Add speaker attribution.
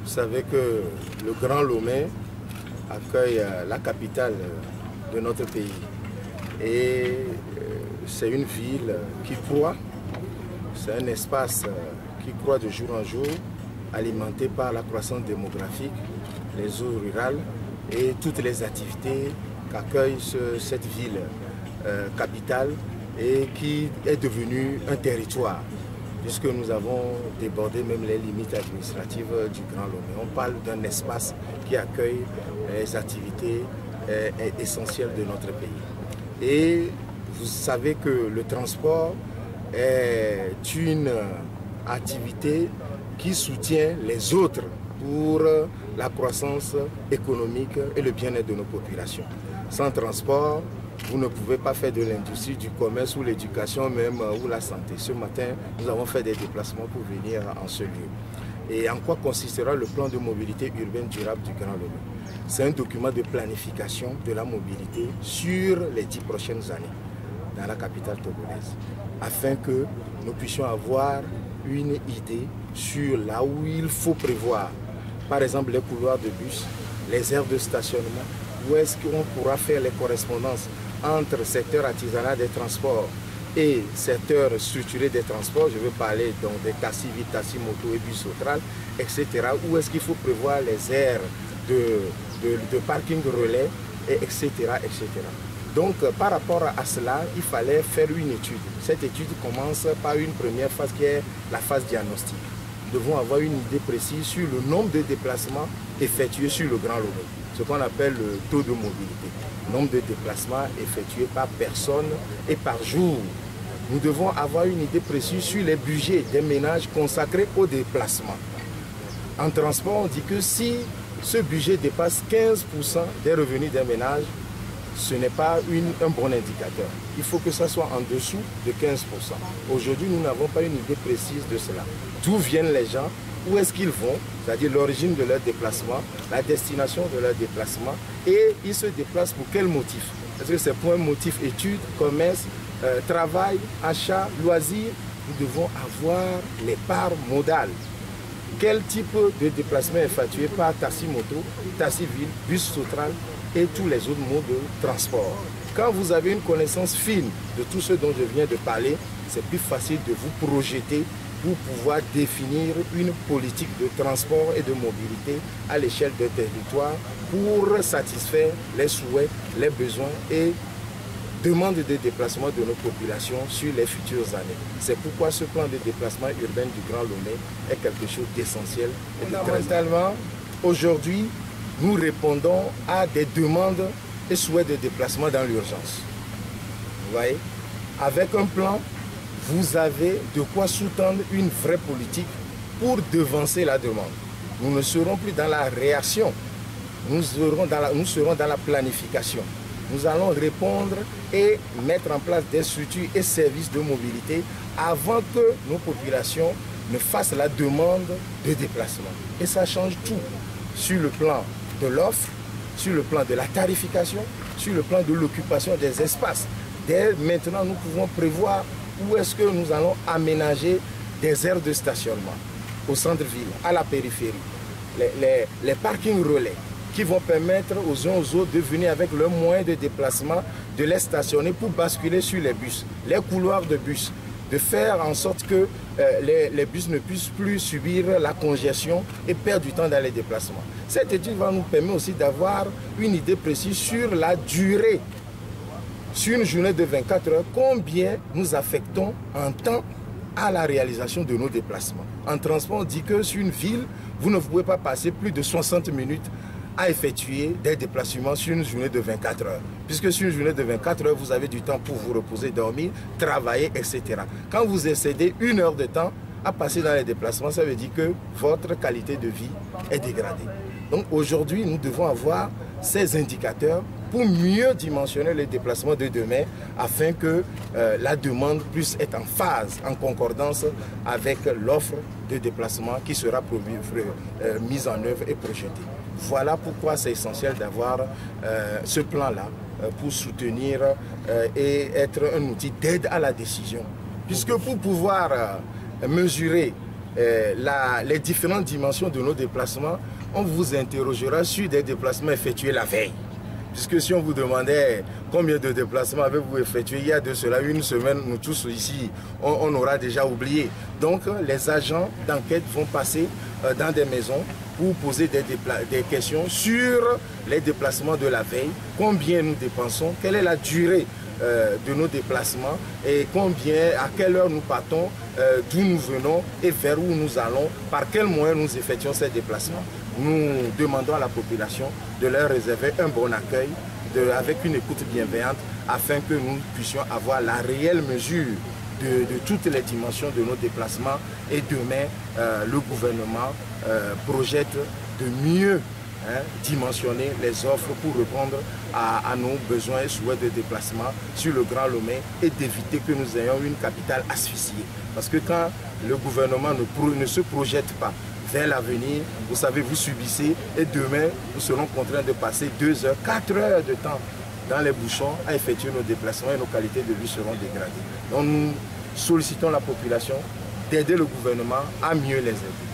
Speaker 1: Vous savez que le Grand Lomé accueille la capitale de notre pays. Et c'est une ville qui croît, c'est un espace qui croît de jour en jour, alimenté par la croissance démographique, les eaux rurales et toutes les activités qu'accueille cette ville capitale et qui est devenue un territoire, puisque nous avons débordé même les limites administratives du Grand Lomé. On parle d'un espace qui accueille les activités essentielles de notre pays. Et vous savez que le transport est une activité qui soutient les autres pour la croissance économique et le bien-être de nos populations. Sans transport, vous ne pouvez pas faire de l'industrie, du commerce ou l'éducation même ou la santé. Ce matin, nous avons fait des déplacements pour venir en ce lieu. Et en quoi consistera le plan de mobilité urbaine durable du Grand Lomé? C'est un document de planification de la mobilité sur les 10 prochaines années dans la capitale togolaise, afin que nous puissions avoir une idée sur là où il faut prévoir, par exemple les couloirs de bus, les aires de stationnement, où est-ce qu'on pourra faire les correspondances entre secteur artisanal des transports et secteur structuré des transports. Je veux parler donc des taxis, taxis, moto et bus autral, etc. Où est-ce qu'il faut prévoir les aires de parking relais, etc., etc. Donc, par rapport à cela, il fallait faire une étude. Cette étude commence par une première phase qui est la phase diagnostique. Nous devons avoir une idée précise sur le nombre de déplacements effectués sur le Grand Lomé, ce qu'on appelle le taux de mobilité, nombre de déplacements effectués par personne et par jour. Nous devons avoir une idée précise sur les budgets des ménages consacrés au déplacement. En transport, on dit que si ce budget dépasse 15% des revenus des ménages, ce n'est pas un bon indicateur. Il faut que ça soit en dessous de 15%. Aujourd'hui, nous n'avons pas une idée précise de cela. D'où viennent les gens? Où est-ce qu'ils vont? C'est-à-dire l'origine de leur déplacement, la destination de leur déplacement, et ils se déplacent pour quel motif? Est-ce que c'est pour un motif études, commerce, travail, achat, loisirs? Nous devons avoir les parts modales. Quel type de déplacement est effectué par taxi-moto, taxi-ville, bus autral et tous les autres modes de transport? Quand vous avez une connaissance fine de tout ce dont je viens de parler, c'est plus facile de vous projeter pour pouvoir définir une politique de transport et de mobilité à l'échelle des territoires pour satisfaire les souhaits, les besoins et demandes de déplacement de nos populations sur les futures années. C'est pourquoi ce plan de déplacement urbain du Grand Lomé est quelque chose d'essentiel et de très important. Aujourd'hui, nous répondons à des demandes et souhaits de déplacement dans l'urgence. Vous voyez, avec un plan, vous avez de quoi sous-tendre une vraie politique pour devancer la demande. Nous ne serons plus dans la réaction, nous serons dans la planification. Nous allons répondre et mettre en place des structures et services de mobilité avant que nos populations ne fassent la demande de déplacement. Et ça change tout sur le plan de l'offre, sur le plan de la tarification, sur le plan de l'occupation des espaces. Dès maintenant, nous pouvons prévoir où est-ce que nous allons aménager des aires de stationnement au centre-ville, à la périphérie, les parkings relais qui vont permettre aux uns aux autres de venir avec leurs moyens de déplacement, de les stationner pour basculer sur les bus, les couloirs de bus, de faire en sorte que les bus ne puissent plus subir la congestion et perdre du temps dans les déplacements. Cette étude va nous permettre aussi d'avoir une idée précise sur la durée. Sur une journée de 24 heures, combien nous affectons en temps à la réalisation de nos déplacements. En transport, on dit que sur une ville, vous ne pouvez pas passer plus de 60 minutes à effectuer des déplacements sur une journée de 24 heures. Puisque sur une journée de 24 heures, vous avez du temps pour vous reposer, dormir, travailler, etc. Quand vous excédez 1 heure de temps à passer dans les déplacements, ça veut dire que votre qualité de vie est dégradée. Donc aujourd'hui, nous devons avoir ces indicateurs pour mieux dimensionner les déplacements de demain afin que la demande puisse être en phase, en concordance avec l'offre de déplacement qui sera mise en œuvre et projetée. Voilà pourquoi c'est essentiel d'avoir ce plan-là pour soutenir et être un outil d'aide à la décision. Puisque pour pouvoir mesurer les différentes dimensions de nos déplacements, on vous interrogera sur des déplacements effectués la veille. Puisque si on vous demandait combien de déplacements avez-vous effectué il y a de cela une semaine, nous tous ici, on aura déjà oublié. Donc les agents d'enquête vont passer dans des maisons pour poser des questions sur les déplacements de la veille, combien nous dépensons, quelle est la durée de nos déplacements et à quelle heure nous partons, d'où nous venons et vers où nous allons, par quels moyens nous effectuons ces déplacements. Nous demandons à la population de leur réserver un bon accueil, avec une écoute bienveillante, afin que nous puissions avoir la réelle mesure de toutes les dimensions de nos déplacements. Et demain, le gouvernement projette de mieux dimensionner les offres pour répondre à nos besoins et souhaits de déplacement sur le Grand Lomé et d'éviter que nous ayons une capitale asphyxiée. Parce que quand le gouvernement ne se projette pas vers l'avenir, vous savez, vous subissez et demain, nous serons contraints de passer 2 heures, 4 heures de temps dans les bouchons à effectuer nos déplacements et nos qualités de vie seront dégradées. Donc nous sollicitons la population d'aider le gouvernement à mieux les aider.